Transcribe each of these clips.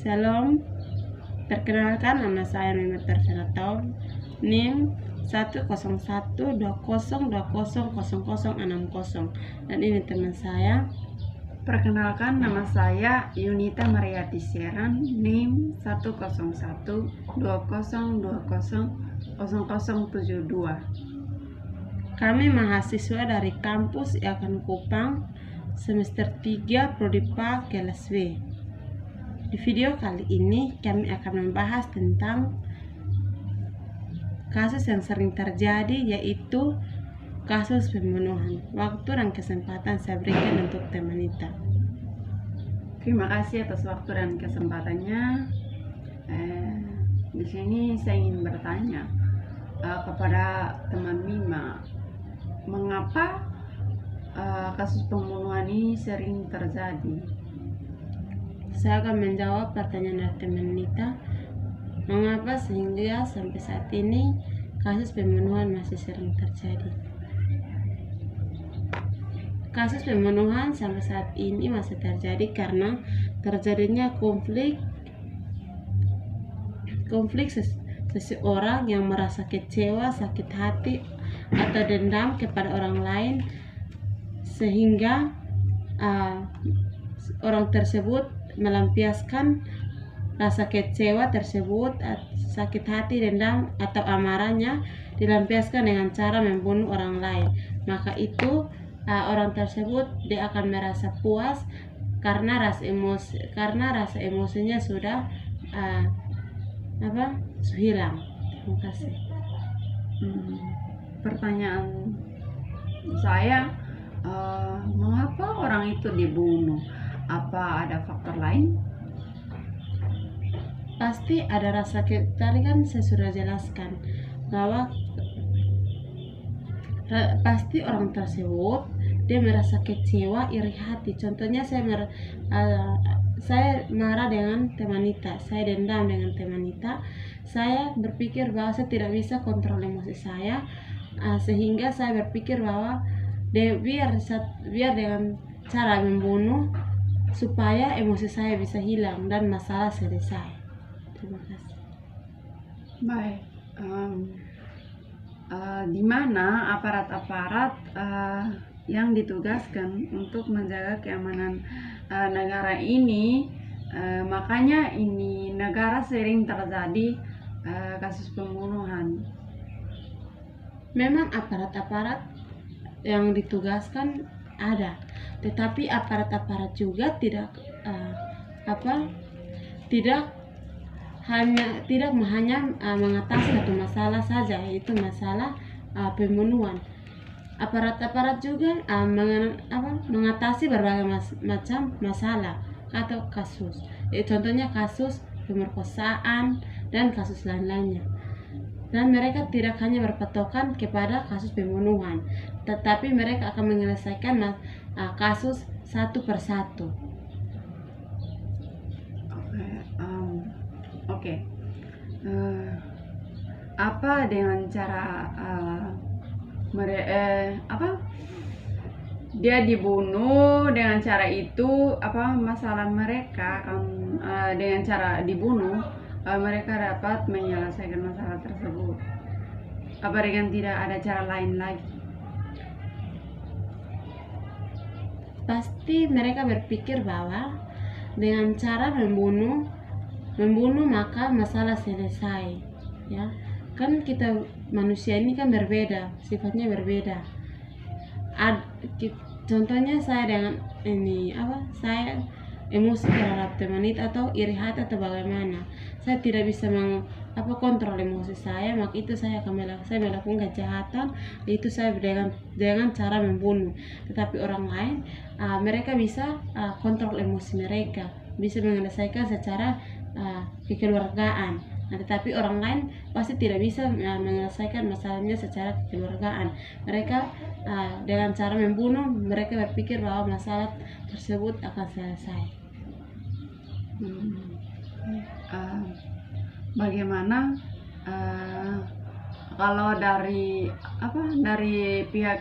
Salam, perkenalkan nama saya Mimet Tersenatov, NIM 10120200060, dan ini teman saya. Perkenalkan, nama saya Yunita Mariati Seran, NIM 10120200072. Kami mahasiswa dari kampus Yakan Kupang, semester 3 Prodipa kelas W. Di video kali ini kami akan membahas tentang kasus yang sering terjadi, yaitu kasus pembunuhan. Waktu dan kesempatan saya berikan untuk temanita. Terima kasih atas waktu dan kesempatannya. Di sini saya ingin bertanya kepada teman Mima, mengapa kasus pembunuhan ini sering terjadi? Saya akan menjawab pertanyaan dari teman Nita, mengapa sehingga sampai saat ini kasus pembunuhan masih sering terjadi. Kasus pembunuhan sampai saat ini masih terjadi karena terjadinya konflik seseorang yang merasa kecewa, sakit hati, atau dendam kepada orang lain, sehingga orang tersebut melampiaskan rasa kecewa tersebut, sakit hati, dendam, atau amarahnya dilampiaskan dengan cara membunuh orang lain. Maka itu orang tersebut dia akan merasa puas karena rasa emosinya sudah hilang. Terima kasih. Pertanyaan saya, mengapa orang itu dibunuh? Apa ada faktor lain? Pasti ada rasa tadi kan saya sudah jelaskan bahwa pasti orang tersebut dia merasa kecewa, iri hati. Contohnya saya marah dengan temanita, saya dendam dengan temanita, saya berpikir bahwa saya tidak bisa kontrol emosi saya, sehingga saya berpikir bahwa biar dengan cara membunuh supaya emosi saya bisa hilang dan masalah selesai. Terima kasih. Baik. Di mana aparat-aparat yang ditugaskan untuk menjaga keamanan negara ini, makanya ini negara sering terjadi kasus pembunuhan. Memang aparat-aparat yang ditugaskan ada, tetapi aparat-aparat juga tidak hanya mengatasi satu masalah saja, yaitu masalah pembunuhan. Aparat-aparat juga mengatasi berbagai macam masalah atau kasus. Contohnya kasus pemerkosaan dan kasus lain-lainnya. Dan mereka tidak hanya berpatokan kepada kasus pembunuhan, tetapi mereka akan menyelesaikan kasus satu persatu. Oke. Apa dengan cara dia dibunuh dengan cara itu, masalah mereka dengan cara dibunuh mereka dapat menyelesaikan masalah tersebut? Apa dengan tidak ada cara lain lagi? Pasti mereka berpikir bahwa dengan cara membunuh maka masalah selesai, ya kan. Kita manusia ini kan berbeda, sifatnya berbeda. Contohnya saya dengan saya emosi terhadap temanita atau iri hati atau bagaimana, saya tidak bisa kontrol emosi saya, maka itu saya melakukan kejahatan, itu saya dengan cara membunuh. Tetapi orang lain mereka bisa kontrol emosi mereka, bisa menyelesaikan secara kekeluargaan. Tetapi orang lain pasti tidak bisa menyelesaikan masalahnya secara kekeluargaan. Mereka dengan cara membunuh, mereka berpikir bahwa masalah tersebut akan selesai. Bagaimana kalau dari pihak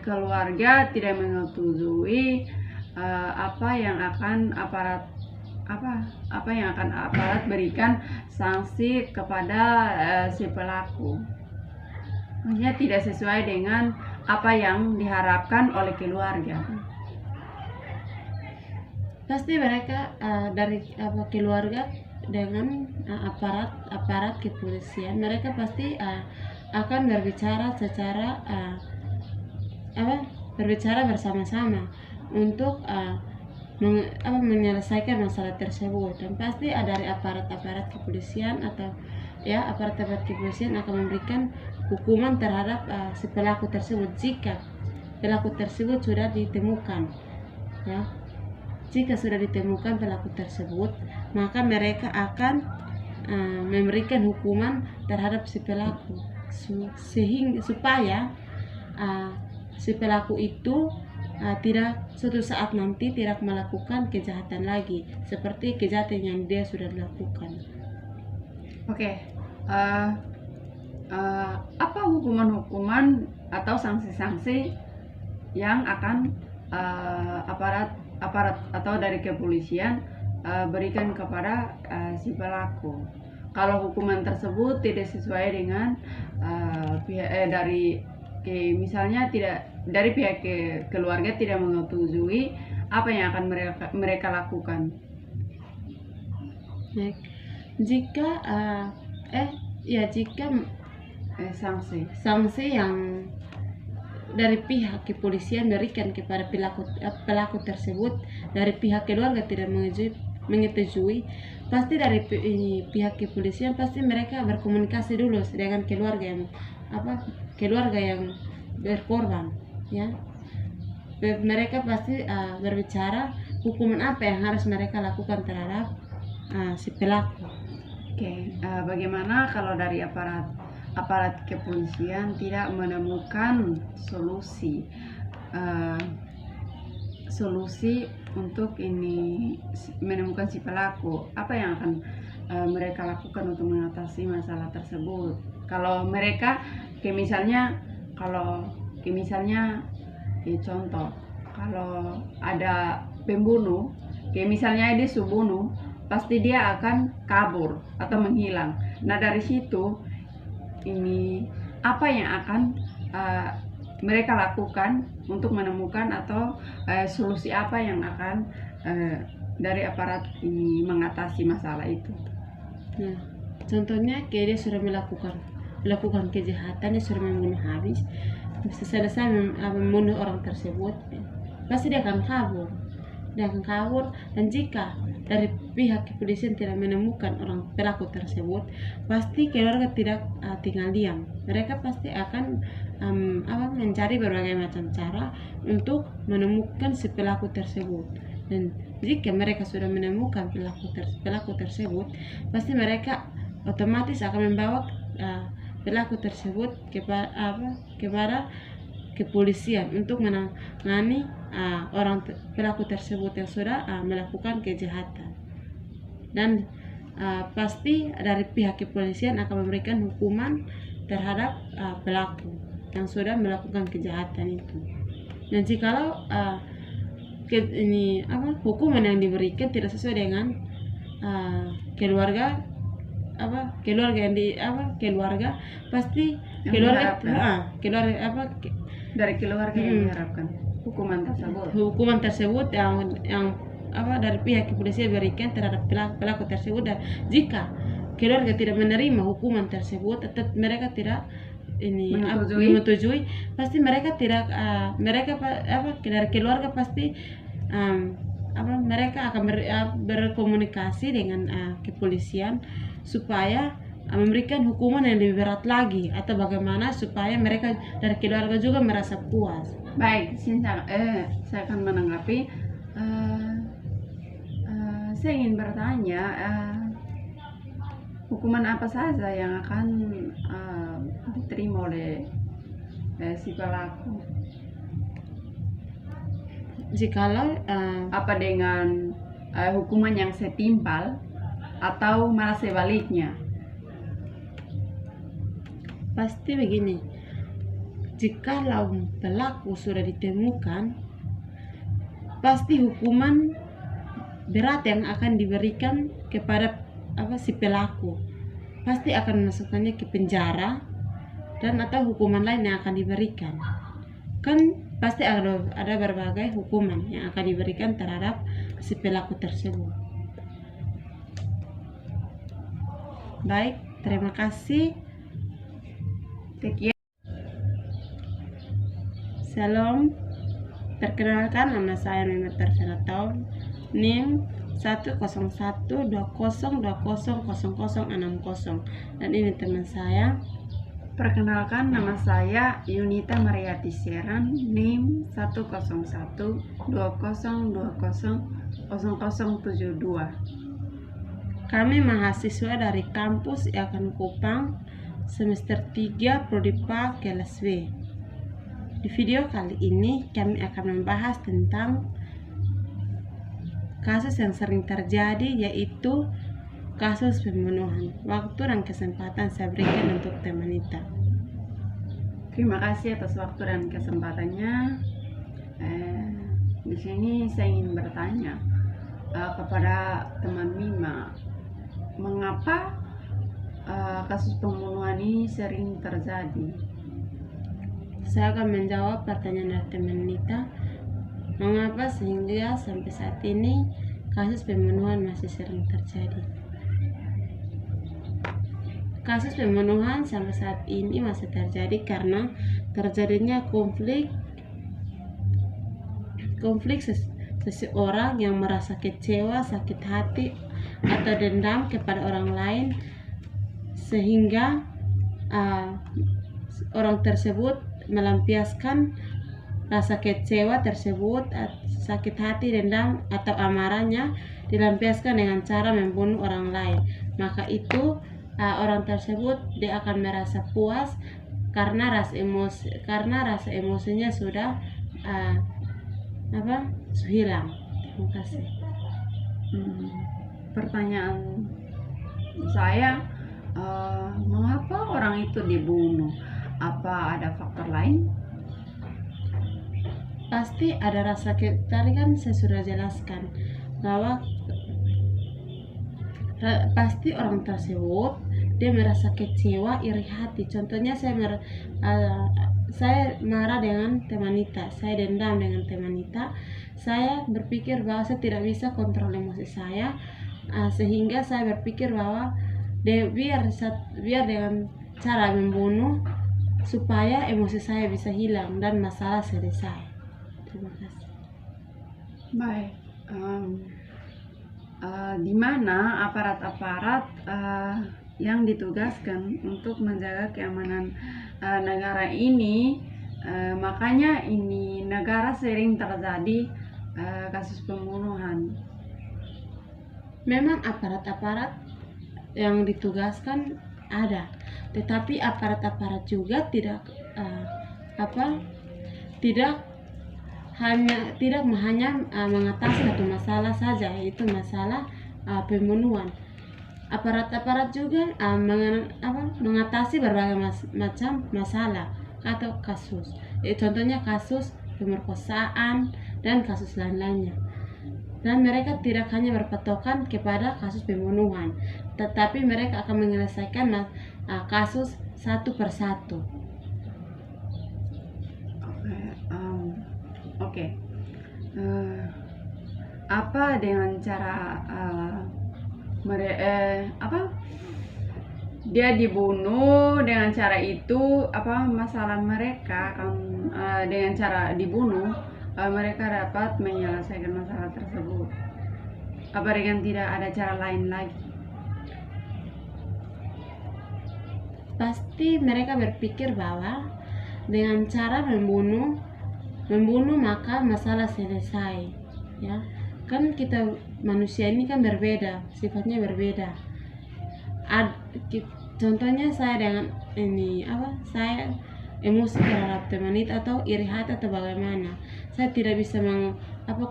keluarga tidak menyetujui apa yang akan aparat apa yang akan aparat berikan sanksi kepada si pelaku. Maksudnya tidak sesuai dengan apa yang diharapkan oleh keluarga. Pasti mereka dari keluarga dengan aparat kepolisian, mereka pasti akan berbicara secara berbicara bersama-sama untuk menyelesaikan masalah tersebut. Dan pasti dari aparat kepolisian atau aparat kepolisian akan memberikan hukuman terhadap si pelaku tersebut jika pelaku tersebut sudah ditemukan. Jika sudah ditemukan pelaku tersebut, maka mereka akan memberikan hukuman terhadap si pelaku supaya si pelaku itu tidak suatu saat nanti tidak melakukan kejahatan lagi seperti kejahatan yang dia sudah lakukan. Apa hukuman atau sanksi-sanksi yang akan aparat atau dari kepolisian berikan kepada si pelaku kalau hukuman tersebut tidak sesuai dengan misalnya tidak dari pihak keluarga tidak menyetujui apa yang akan mereka lakukan? Jika sanksi yang dari pihak kepolisian berikan kepada pelaku tersebut dari pihak keluarga tidak menyetujui, pasti dari pihak kepolisian pasti mereka berkomunikasi dulu dengan keluarga yang berkorban, mereka pasti berbicara hukuman apa yang harus mereka lakukan terhadap si pelaku. Bagaimana kalau dari aparat kepolisian tidak menemukan solusi untuk menemukan si pelaku, apa yang akan mereka lakukan untuk mengatasi masalah tersebut? Kalau mereka contoh, kalau ada pembunuh, misalnya dia bunuh, pasti dia akan kabur atau menghilang. Nah, dari situ apa yang akan mereka lakukan untuk menemukan atau solusi apa yang akan dari aparat ini mengatasi masalah itu? Contohnya dia sudah melakukan kejahatan, dia sudah membunuh habis, selesai membunuh orang tersebut, pasti dia akan kabur. Dan jika dari pihak kepolisian tidak menemukan orang pelaku tersebut, pasti keluarga tidak tinggal diam. Mereka pasti akan mencari berbagai macam cara untuk menemukan si pelaku tersebut. Dan jika mereka sudah menemukan pelaku tersebut, pasti mereka otomatis akan membawa pelaku tersebut kepada kepolisian untuk menangani pelaku tersebut yang sudah melakukan kejahatan. Dan pasti dari pihak kepolisian akan memberikan hukuman terhadap pelaku yang sudah melakukan kejahatan itu. Dan jikalau hukuman yang diberikan tidak sesuai dengan keluarga pasti dari keluarga yang diharapkan hukuman tersebut yang dari pihak kepolisian berikan terhadap pelaku tersebut. Dan jika keluarga tidak menerima hukuman tersebut, tetap mereka tidak menyetujui, pasti mereka tidak dari keluarga pasti mereka akan berkomunikasi dengan kepolisian supaya memberikan hukuman yang lebih berat lagi, atau bagaimana supaya mereka dari keluarga juga merasa puas. Baik, saya akan menanggapi. Saya ingin bertanya, hukuman apa saja yang akan diterima oleh si pelaku? Jikalau apa dengan hukuman yang setimpal atau malah sebaliknya? Pasti begini, jikalau pelaku sudah ditemukan, pasti hukuman berat yang akan diberikan kepada si pelaku. Pasti akan masukkannya ke penjara dan atau hukuman lain yang akan diberikan. Kan pasti ada berbagai hukuman yang akan diberikan terhadap si pelaku tersebut. Baik, terima kasih. Sekian. Salam. Perkenalkan, nama saya Mimet Tersenatau, NIM 10120200060 dan ini teman saya. Perkenalkan, nama saya Yunita Mariati Seran, NIM 10120200072. Kami mahasiswa dari kampus IAKAN Kupang, semester 3 Prodipa kelas W. Di video kali ini kami akan membahas tentang kasus yang sering terjadi, yaitu kasus pembunuhan. Waktu dan kesempatan saya berikan untuk temanita. Terima kasih atas waktu dan kesempatannya. Di sini saya ingin bertanya kepada teman Mima, mengapa kasus pembunuhan ini sering terjadi? Saya akan menjawab pertanyaan dari teman Nita, mengapa sehingga sampai saat ini kasus pembunuhan masih sering terjadi. Kasus pembunuhan sampai saat ini masih terjadi karena terjadinya konflik seseorang yang merasa kecewa, sakit hati, atau dendam kepada orang lain, sehingga orang tersebut melampiaskan rasa kecewa tersebut, sakit hati, dendam, atau amarahnya dilampiaskan dengan cara membunuh orang lain. Maka itu orang tersebut dia akan merasa puas karena rasa emosinya sudah hilang. Terima kasih. Pertanyaan saya, mengapa orang itu dibunuh? Apa ada faktor lain? Pasti ada rasa tadi kan saya sudah jelaskan bahwa pasti orang tersebut dia merasa kecewa, iri hati. Contohnya saya marah dengan temanita, saya dendam dengan temanita, saya berpikir bahwa saya tidak bisa kontrol emosi saya, sehingga saya berpikir bahwa biar dengan cara membunuh supaya emosi saya bisa hilang dan masalah selesai. Terima kasih. Baik, di mana aparat-aparat yang ditugaskan untuk menjaga keamanan negara ini, makanya ini negara sering terjadi kasus pembunuhan. Memang aparat-aparat yang ditugaskan ada, tetapi aparat-aparat juga tidak hanya mengatasi satu masalah saja, yaitu masalah pembunuhan. Aparat-aparat juga mengatasi berbagai macam masalah atau kasus. Contohnya kasus pemerkosaan dan kasus lain-lainnya. Dan mereka tidak hanya berpatokan kepada kasus pembunuhan, tetapi mereka akan menyelesaikan kasus satu persatu. Oke. Apa dengan cara dia dibunuh dengan cara itu, masalah mereka dengan cara dibunuh mereka dapat menyelesaikan masalah tersebut? Apa dengan tidak ada cara lain lagi? Pasti mereka berpikir bahwa dengan cara membunuh maka masalah selesai, ya kan. Kita manusia ini kan berbeda, sifatnya berbeda. Contohnya saya dengan saya emosi terhadap temanita atau iri hati atau bagaimana, saya tidak bisa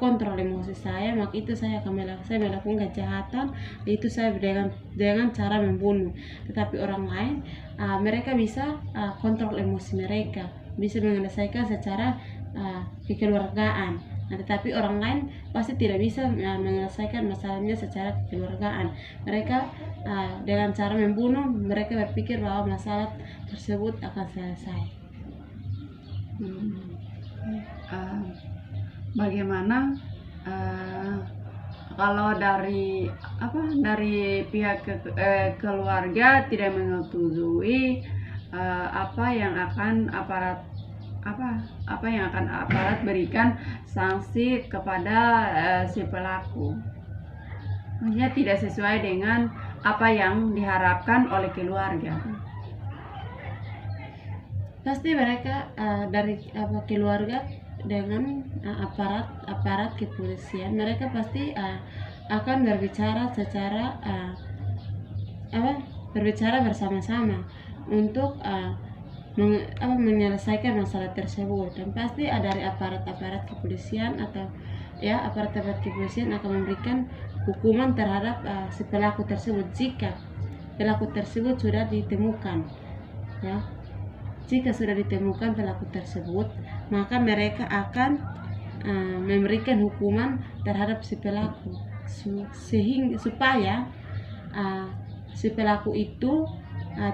kontrol emosi saya, maka itu saya melakukan kejahatan, itu saya dengan cara membunuh. Tetapi orang lain mereka bisa kontrol emosi mereka, bisa menyelesaikan secara kekeluargaan. Nah, tetapi orang lain pasti tidak bisa menyelesaikan masalahnya secara kekeluargaan. Mereka dengan cara membunuh, mereka berpikir bahwa masalah tersebut akan selesai. Bagaimana kalau dari pihak keluarga tidak menyetujui apa yang akan aparat berikan sanksi kepada si pelaku, maksudnya tidak sesuai dengan apa yang diharapkan oleh keluarga. Pasti mereka dari keluarga dengan aparat kepolisian, mereka pasti akan berbicara secara berbicara bersama-sama untuk menyelesaikan masalah tersebut. Dan pasti dari aparat kepolisian atau aparat kepolisian akan memberikan hukuman terhadap si pelaku tersebut jika pelaku tersebut sudah ditemukan. Jika sudah ditemukan pelaku tersebut, maka mereka akan memberikan hukuman terhadap si pelaku supaya si pelaku itu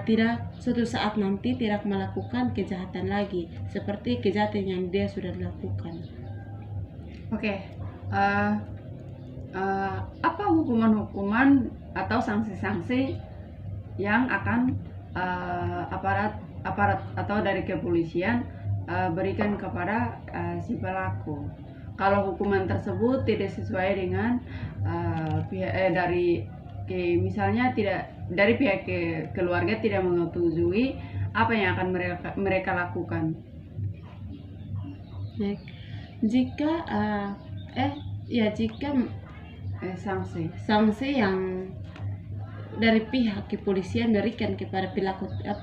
tidak suatu saat nanti tidak melakukan kejahatan lagi seperti kejahatan yang dia sudah lakukan. Apa hukuman-hukuman atau sanksi-sanksi yang akan aparat atau dari kepolisian berikan kepada si pelaku kalau hukuman tersebut tidak sesuai dengan misalnya tidak dari pihak keluarga tidak menyetujui apa yang akan mereka lakukan? Jika sanksi yang dari pihak kepolisian berikan kepada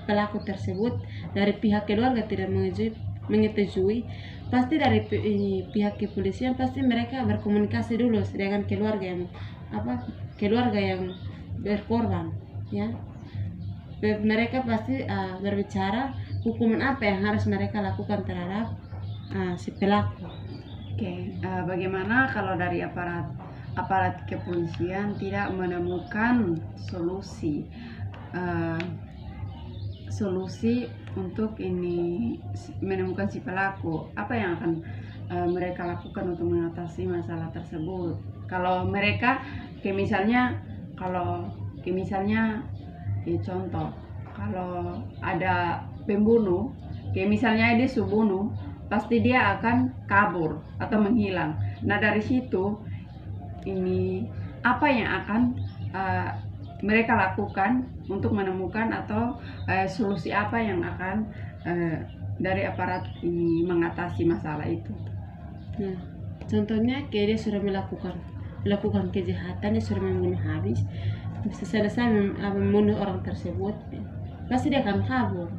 pelaku tersebut, dari pihak keluarga tidak menyetujui, pasti dari pihak kepolisian pasti mereka berkomunikasi dulu dengan keluarga yang berkorban, mereka pasti berbicara hukuman apa yang harus mereka lakukan terhadap si pelaku. Bagaimana kalau dari aparat kepolisian tidak menemukan solusi untuk menemukan si pelaku, apa yang akan mereka lakukan untuk mengatasi masalah tersebut? Kalau mereka contoh, kalau ada pembunuh, misalnya dia bunuh, pasti dia akan kabur atau menghilang. Nah, dari situ apa yang akan mereka lakukan untuk menemukan atau solusi apa yang akan dari aparat ini mengatasi masalah itu? Nah, contohnya dia sudah melakukan kejahatan, dia sudah membunuh habis, selesai membunuh orang tersebut, pasti dia akan kabur.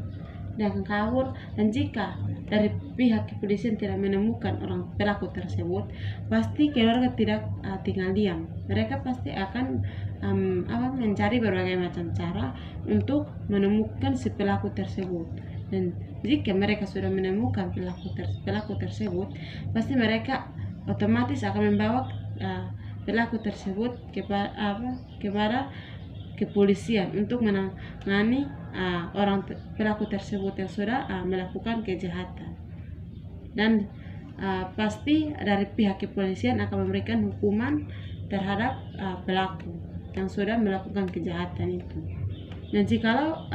Dan jika dari pihak kepolisian tidak menemukan orang pelaku tersebut, pasti keluarga tidak tinggal diam. Mereka pasti akan mencari berbagai macam cara untuk menemukan si pelaku tersebut. Dan jika mereka sudah menemukan pelaku tersebut, pasti mereka otomatis akan membawa pelaku tersebut kepada kepolisian untuk menangani pelaku tersebut yang sudah melakukan kejahatan. Dan pasti dari pihak kepolisian akan memberikan hukuman terhadap pelaku yang sudah melakukan kejahatan itu. Dan jikalau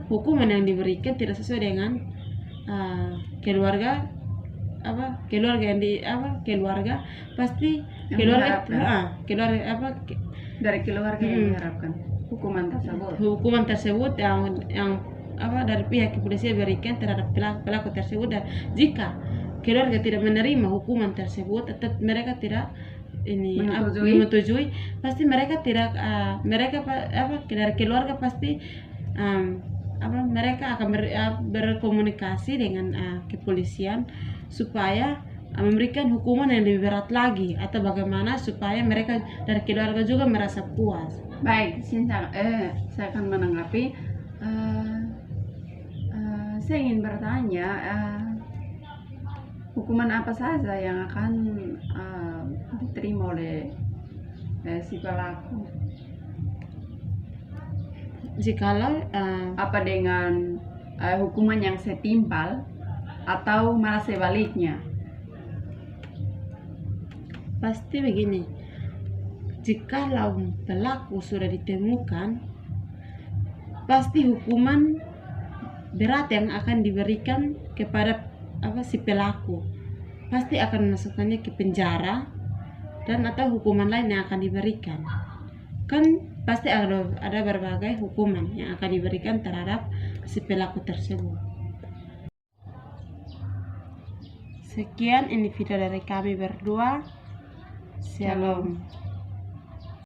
hukuman yang diberikan tidak sesuai dengan keluarga pasti dari keluarga yang diharapkan hukuman tersebut yang dari pihak kepolisian berikan terhadap pelaku tersebut. Dan jika keluarga tidak menerima hukuman tersebut, tetap mereka tidak menyetujui, pasti mereka tidak dari keluarga pasti mereka akan berkomunikasi dengan kepolisian supaya memberikan hukuman yang lebih berat lagi, atau bagaimana supaya mereka dari keluarga juga merasa puas. Baik, saya akan menanggapi. Saya ingin bertanya, hukuman apa saja yang akan diterima oleh si pelaku? Jikalau Apa dengan hukuman yang setimpal atau malah sebaliknya? pasti begini, jikalau pelaku sudah ditemukan, pasti hukuman berat yang akan diberikan kepada si pelaku, pasti akan masukkannya ke penjara dan atau hukuman lain yang akan diberikan. Kan pasti ada berbagai hukuman yang akan diberikan terhadap si pelaku tersebut. Sekian ini video dari kami berdua. Shalom.